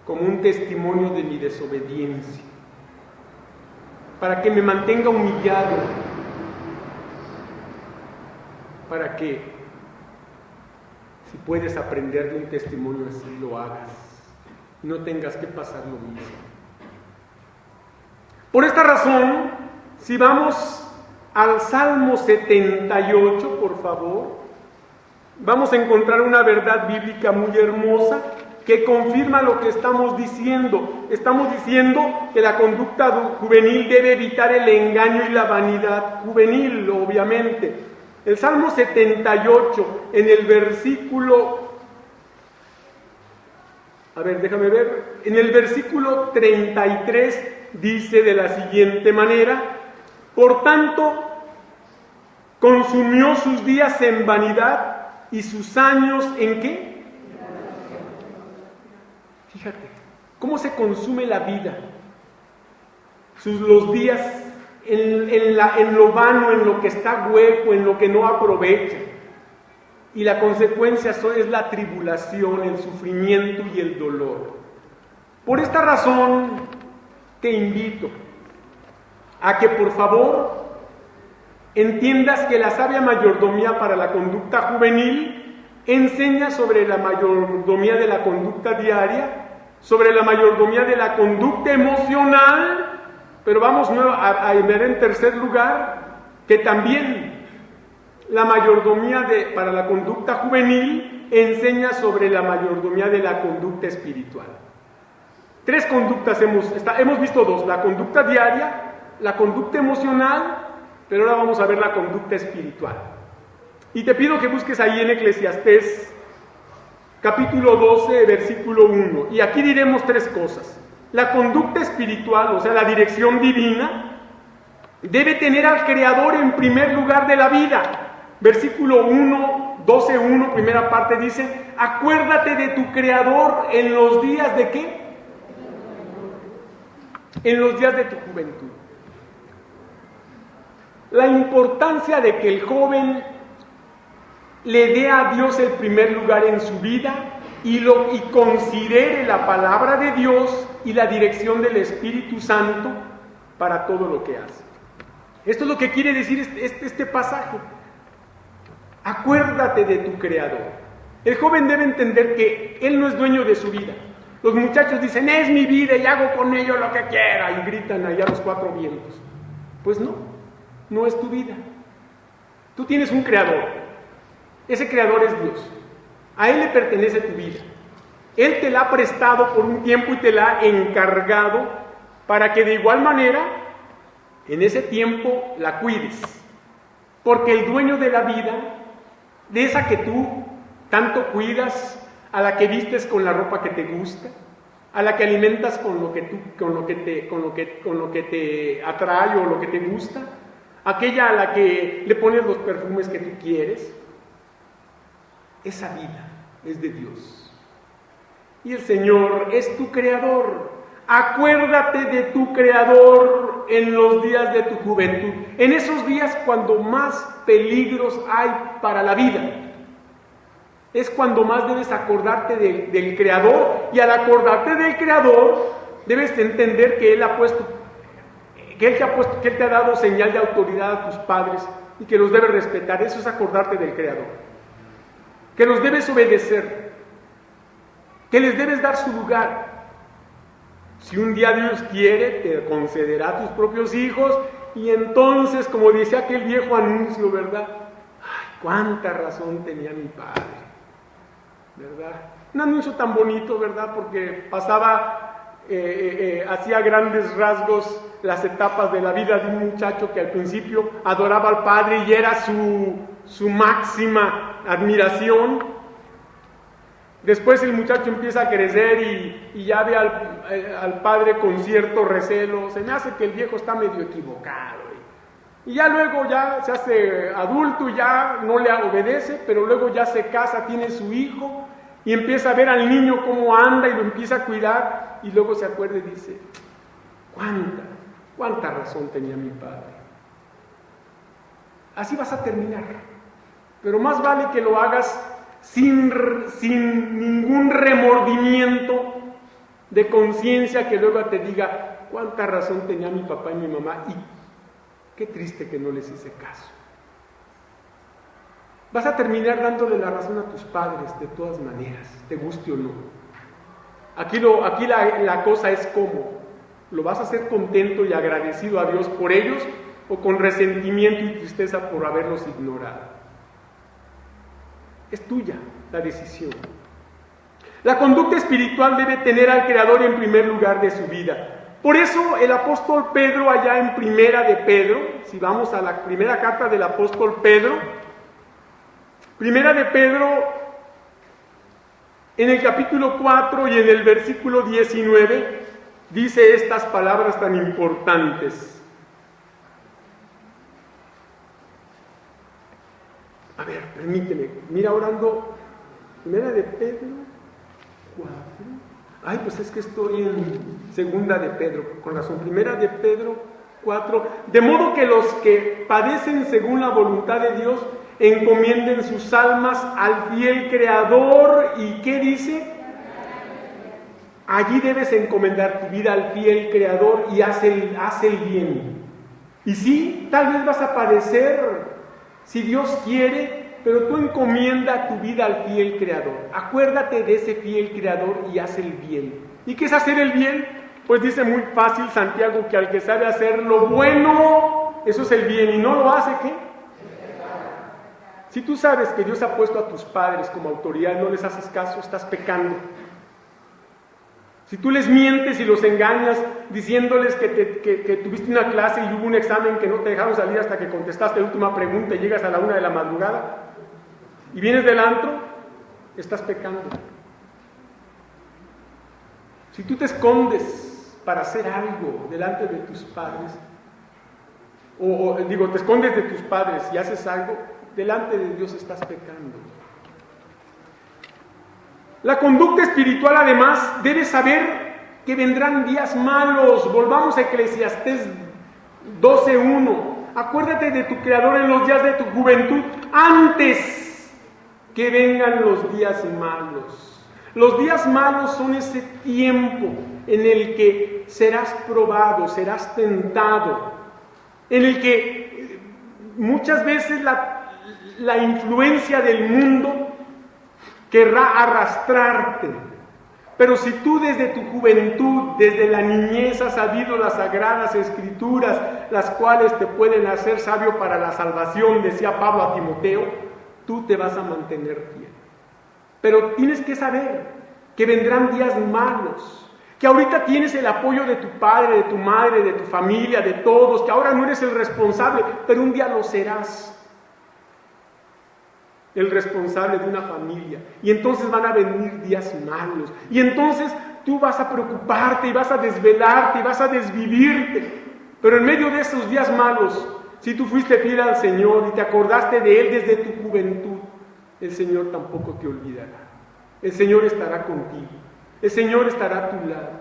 como un testimonio de mi desobediencia, para que me mantenga humillado, para que, si puedes aprender de un testimonio así, lo hagas, y no tengas que pasar lo mismo. Por esta razón, si vamos al Salmo 78, por favor, vamos a encontrar una verdad bíblica muy hermosa que confirma lo que estamos diciendo. Estamos diciendo que la conducta juvenil debe evitar el engaño y la vanidad juvenil, obviamente. El Salmo 78, en el versículo, en el versículo 33 dice de la siguiente manera: por tanto, consumió sus días en vanidad y sus años ¿en qué? Fíjate, ¿cómo se consume la vida? Los días en lo vano, en lo que está hueco, en lo que no aprovecha. Y la consecuencia es la tribulación, el sufrimiento y el dolor. Por esta razón te invito a que por favor entiendas que la sabia mayordomía para la conducta juvenil enseña sobre la mayordomía de la conducta diaria, sobre la mayordomía de la conducta emocional, pero vamos a ver en tercer lugar que también la mayordomía para la conducta juvenil enseña sobre la mayordomía de la conducta espiritual. 3 conductas hemos visto 2, la conducta diaria, la conducta emocional, pero ahora vamos a ver la conducta espiritual. Y te pido que busques ahí en Eclesiastés, capítulo 12, versículo 1, y aquí diremos 3 cosas. La conducta espiritual, o sea, la dirección divina, debe tener al Creador en primer lugar de la vida. Versículo 1, 12:1, primera parte dice, acuérdate de tu Creador en los días de ¿qué? En los días de tu juventud. La importancia de que el joven le dé a Dios el primer lugar en su vida y considere la palabra de Dios y la dirección del Espíritu Santo para todo lo que hace. Esto es lo que quiere decir este pasaje. Acuérdate de tu Creador. El joven debe entender que él no es dueño de su vida. Los muchachos dicen, es mi vida y hago con ello lo que quiera, y gritan allá a los 4 vientos. Pues no es tu vida. Tú tienes un Creador. Ese Creador es Dios. A Él le pertenece tu vida. Él te la ha prestado por un tiempo y te la ha encargado para que de igual manera, en ese tiempo, la cuides. Porque el dueño de la vida, de esa que tú tanto cuidas, a la que vistes con la ropa que te gusta, a la que alimentas con lo que te atrae o lo que te gusta, aquella a la que le pones los perfumes que tú quieres, esa vida es de Dios. Y el Señor es tu Creador. Acuérdate de tu Creador en los días de tu juventud, en esos días cuando más peligros hay para la vida. Es cuando más debes acordarte del Creador, y al acordarte del Creador debes entender que Él te ha dado señal de autoridad a tus padres y que los debes respetar. Eso es acordarte del Creador, que los debes obedecer, que les debes dar su lugar. Si un día Dios quiere, te concederá a tus propios hijos, y entonces, como decía aquel viejo anuncio, ¿verdad? Ay, cuánta razón tenía mi padre, ¿verdad? Un anuncio tan bonito, ¿verdad? Porque pasaba, hacía grandes rasgos las etapas de la vida de un muchacho que al principio adoraba al padre y era su máxima admiración. Después el muchacho empieza a crecer y ya ve al padre con cierto recelo. Se me hace que el viejo está medio equivocado. Y ya luego ya se hace adulto y ya no le obedece, pero luego ya se casa, tiene su hijo y empieza a ver al niño cómo anda y lo empieza a cuidar, y luego se acuerda y dice, ¿cuánta razón tenía mi padre? Así vas a terminar. Pero más vale que lo hagas sin ningún remordimiento de conciencia, que luego te diga, cuánta razón tenía mi papá y mi mamá, y qué triste que no les hice caso. Vas a terminar dándole la razón a tus padres de todas maneras, te guste o no. Aquí la cosa es cómo. ¿Lo vas a hacer contento y agradecido a Dios por ellos, o con resentimiento y tristeza por haberlos ignorado? Es tuya la decisión. La conducta espiritual debe tener al Creador en primer lugar de su vida. Por eso el apóstol Pedro, allá en Primera de Pedro, si vamos a la primera carta del apóstol Pedro, Primera de Pedro, en el capítulo 4 y en el versículo 19, dice estas palabras tan importantes. A ver, permíteme, mira, orando, Primera de Pedro 4. Ay, pues es que estoy en Segunda de Pedro, con razón. Primera de Pedro 4. De modo que los que padecen según la voluntad de Dios encomienden sus almas al fiel Creador. ¿Y qué dice? Allí debes encomendar tu vida al fiel Creador y haz el bien. Y sí, tal vez vas a padecer, si Dios quiere, pero tú encomienda tu vida al fiel Creador. Acuérdate de ese fiel Creador y haz el bien. ¿Y qué es hacer el bien? Pues dice muy fácil Santiago, que al que sabe hacer lo bueno eso es el bien, y no lo hace, ¿qué? Si tú sabes que Dios ha puesto a tus padres como autoridad y no les haces caso, estás pecando. Si tú les mientes y los engañas diciéndoles que tuviste una clase y hubo un examen que no te dejaron salir hasta que contestaste la última pregunta y llegas a la 1 de la madrugada y vienes del antro, estás pecando. Si tú te escondes para hacer algo delante de tus padres, te escondes de tus padres y haces algo, delante de Dios estás pecando. La conducta espiritual, además, debe saber que vendrán días malos. Volvamos a Eclesiastés 12:1. Acuérdate de tu Creador en los días de tu juventud, antes que vengan los días malos. Los días malos son ese tiempo en el que serás probado, serás tentado, en el que muchas veces la influencia del mundo querrá arrastrarte. Pero si tú desde tu juventud, desde la niñez has sabido las sagradas escrituras, las cuales te pueden hacer sabio para la salvación, decía Pablo a Timoteo, tú te vas a mantener fiel. Pero tienes que saber que vendrán días malos, que ahorita tienes el apoyo de tu padre, de tu madre, de tu familia, de todos, que ahora no eres el responsable, pero un día lo serás. El responsable de una familia, y entonces van a venir días malos, y entonces tú vas a preocuparte, y vas a desvelarte, y vas a desvivirte, pero en medio de esos días malos, si tú fuiste fiel al Señor, y te acordaste de Él desde tu juventud, el Señor tampoco te olvidará, el Señor estará contigo, el Señor estará a tu lado,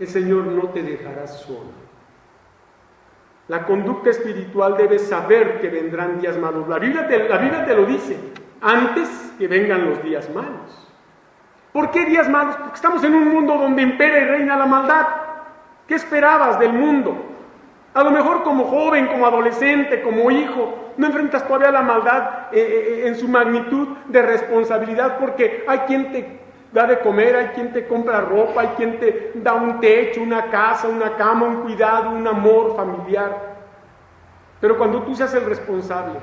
el Señor no te dejará solo. La conducta espiritual debe saber que vendrán días malos. La Biblia te lo dice, antes que vengan los días malos. ¿Por qué días malos? Porque estamos en un mundo donde impera y reina la maldad. ¿Qué esperabas del mundo? A lo mejor como joven, como adolescente, como hijo, no enfrentas todavía la maldad en su magnitud de responsabilidad, porque hay quien te da de comer, hay quien te compra ropa, hay quien te da un techo, una casa, una cama, un cuidado, un amor familiar. Pero cuando tú seas el responsable,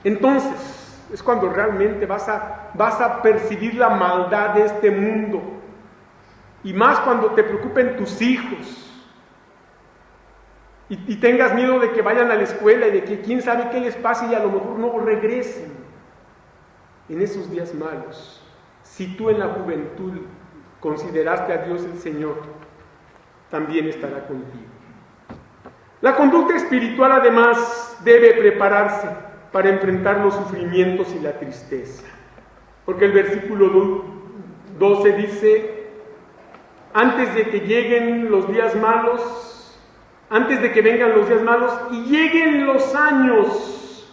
entonces es cuando realmente vas a percibir la maldad de este mundo. Y más cuando te preocupen tus hijos y tengas miedo de que vayan a la escuela y de que quién sabe qué les pase y a lo mejor no regresen en esos días malos. Si tú en la juventud consideraste a Dios el Señor, también estará contigo. La conducta espiritual, además, debe prepararse para enfrentar los sufrimientos y la tristeza. Porque el versículo 12 dice, antes de que lleguen los días malos, antes de que vengan los días malos y lleguen los años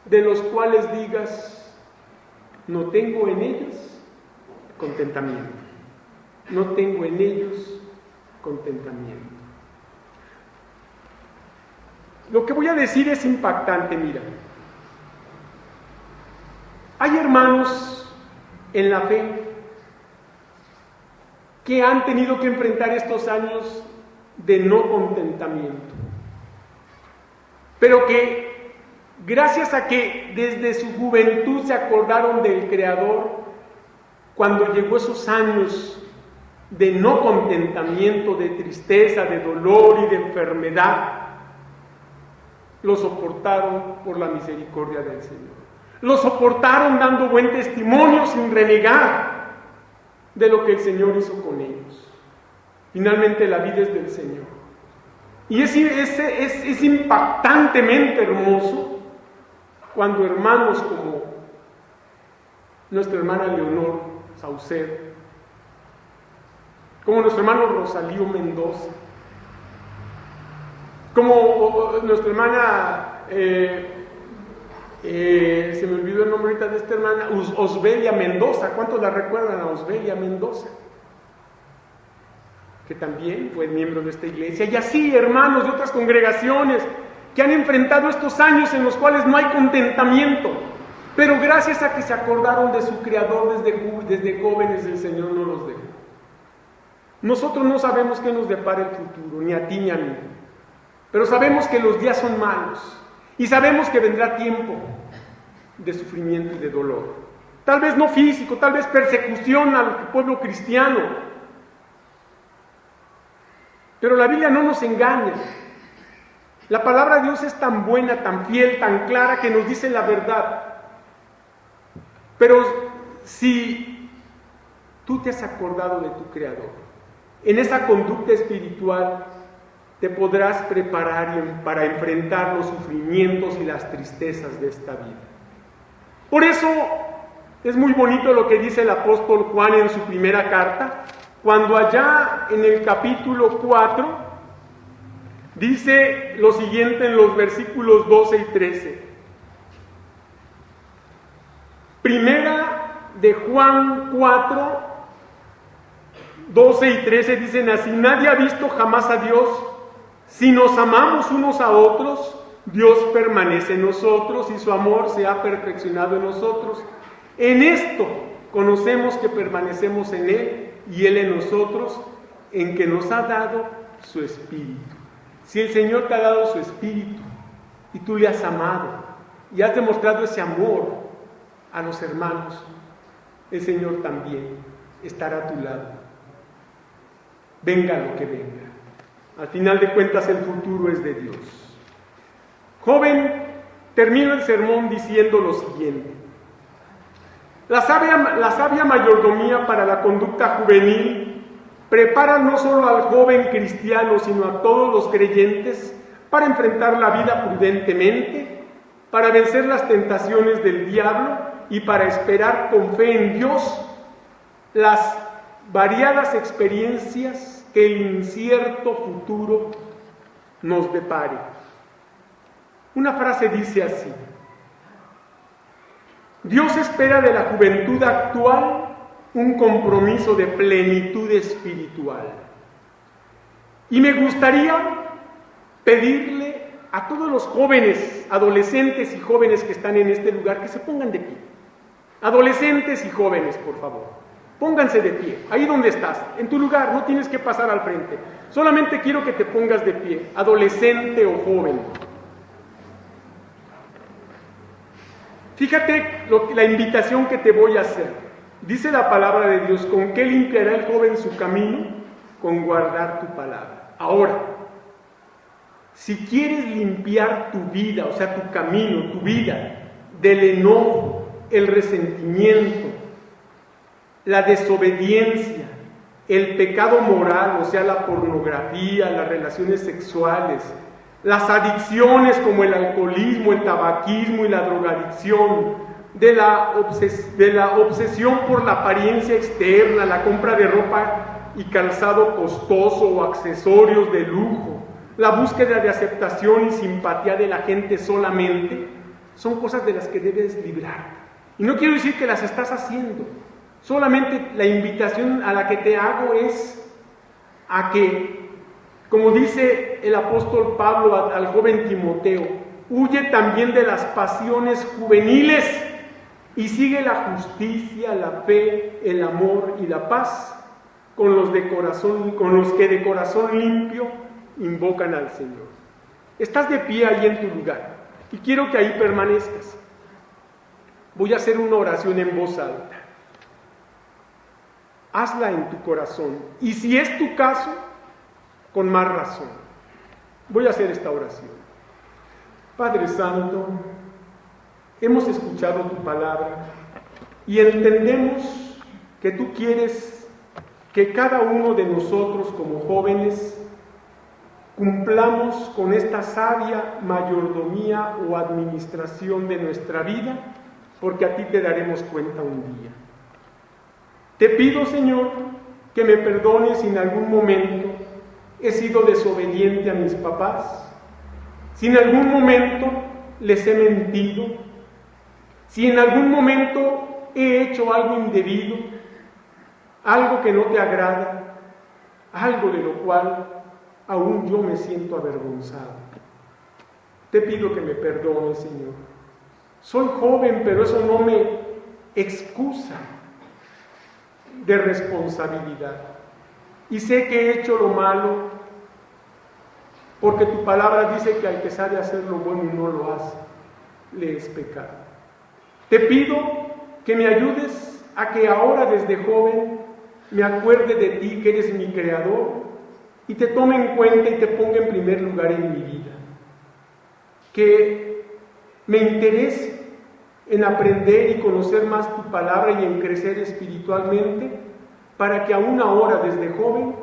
de los cuales digas, no tengo en ellos contentamiento. No tengo en ellos contentamiento. Lo que voy a decir es impactante, mira. Hay hermanos en la fe que han tenido que enfrentar estos años de no contentamiento, pero que gracias a que desde su juventud se acordaron del Creador, cuando llegó esos años de no contentamiento, de tristeza, de dolor y de enfermedad, lo soportaron por la misericordia del Señor. Lo soportaron dando buen testimonio sin renegar de lo que el Señor hizo con ellos. Finalmente la vida es del Señor. Y es impactantemente hermoso cuando hermanos como nuestra hermana Leonor Saucedo, como nuestro hermano Rosalío Mendoza, como nuestra hermana, se me olvidó el nombre ahorita de esta hermana, Osbelia Mendoza. ¿Cuántos la recuerdan a Osbelia Mendoza? Que también fue miembro de esta iglesia, y así hermanos de otras congregaciones que han enfrentado estos años en los cuales no hay contentamiento, pero gracias a que se acordaron de su Creador desde jóvenes, el Señor no los dejó. Nosotros no sabemos qué nos depara el futuro, ni a ti ni a mí, Pero sabemos que los días son malos y sabemos que vendrá tiempo de sufrimiento y de dolor. Tal vez no físico, tal vez persecución al pueblo cristiano. Pero la Biblia no nos engaña. La palabra de Dios es tan buena, tan fiel, tan clara, que nos dice la verdad. Pero si tú te has acordado de tu Creador, en esa conducta espiritual te podrás preparar para enfrentar los sufrimientos y las tristezas de esta vida. Por eso es muy bonito lo que dice el apóstol Juan en su primera carta, cuando allá en el capítulo 4 dice lo siguiente en los versículos 12 y 13. Primera de Juan 4, 12 y 13 dicen así: nadie ha visto jamás a Dios. Si nos amamos unos a otros, Dios permanece en nosotros y su amor se ha perfeccionado en nosotros. En esto conocemos que permanecemos en Él y Él en nosotros, en que nos ha dado su Espíritu. Si el Señor te ha dado su Espíritu y tú le has amado y has demostrado ese amor a los hermanos, el Señor también estará a tu lado. Venga lo que venga. Al final de cuentas, el futuro es de Dios. Joven, termino el sermón diciendo lo siguiente. La sabia mayordomía para la conducta juvenil prepara no solo al joven cristiano, sino a todos los creyentes para enfrentar la vida prudentemente, para vencer las tentaciones del diablo y para esperar con fe en Dios las variadas experiencias que el incierto futuro nos depare. Una frase dice así: Dios espera de la juventud actual un compromiso de plenitud espiritual. Y me gustaría pedirle a todos los jóvenes, adolescentes y jóvenes que están en este lugar, que se pongan de pie. Adolescentes y jóvenes, por favor. Pónganse de pie, ahí donde estás, en tu lugar, no tienes que pasar al frente. Solamente quiero que te pongas de pie, adolescente o joven. Fíjate la invitación que te voy a hacer. Dice la palabra de Dios: ¿con qué limpiará el joven su camino? Con guardar tu palabra. Ahora, si quieres limpiar tu vida, o sea, tu camino, tu vida, del enojo, el resentimiento, la desobediencia, el pecado moral, o sea, la pornografía, las relaciones sexuales, las adicciones como el alcoholismo, el tabaquismo y la drogadicción, de la obsesión por la apariencia externa, la compra de ropa y calzado costoso o accesorios de lujo, la búsqueda de aceptación y simpatía de la gente solamente, son cosas de las que debes librarte. Y no quiero decir que las estás haciendo. Solamente la invitación a la que te hago es a que, como dice el apóstol Pablo al joven Timoteo, huye también de las pasiones juveniles y sigue la justicia, la fe, el amor y la paz con los que de corazón limpio invocan al Señor. Estás de pie ahí en tu lugar y quiero que ahí permanezcas. Voy a hacer una oración en voz alta. Hazla en tu corazón. Y si es tu caso, con más razón. Voy a hacer esta oración. Padre Santo, hemos escuchado tu palabra y entendemos que tú quieres que cada uno de nosotros como jóvenes cumplamos con esta sabia mayordomía o administración de nuestra vida, porque a ti te daremos cuenta un día. Te pido, Señor, que me perdones si en algún momento he sido desobediente a mis papás, si en algún momento les he mentido, si en algún momento he hecho algo indebido, algo que no te agrada, algo de lo cual aún yo me siento avergonzado. Te pido que me perdones, Señor. Soy joven, pero eso no me excusa de responsabilidad. Y sé que he hecho lo malo porque tu palabra dice que al que sabe hacer lo bueno y no lo hace, le es pecado. Te pido que me ayudes a que ahora desde joven me acuerde de ti, que eres mi creador, y te tome en cuenta y te ponga en primer lugar en mi vida. Que me interese en aprender y conocer más tu palabra y en crecer espiritualmente, para que aún ahora desde joven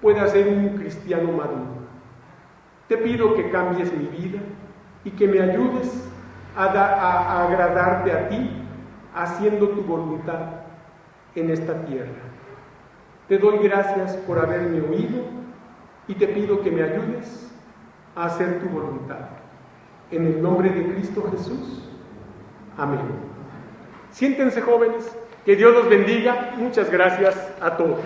pueda ser un cristiano maduro. Te pido que cambies mi vida y que me ayudes a agradarte a ti, haciendo tu voluntad en esta tierra. Te doy gracias por haberme oído y te pido que me ayudes a hacer tu voluntad. En el nombre de Cristo Jesús. Amén. Siéntense, jóvenes. Que Dios los bendiga. Muchas gracias a todos.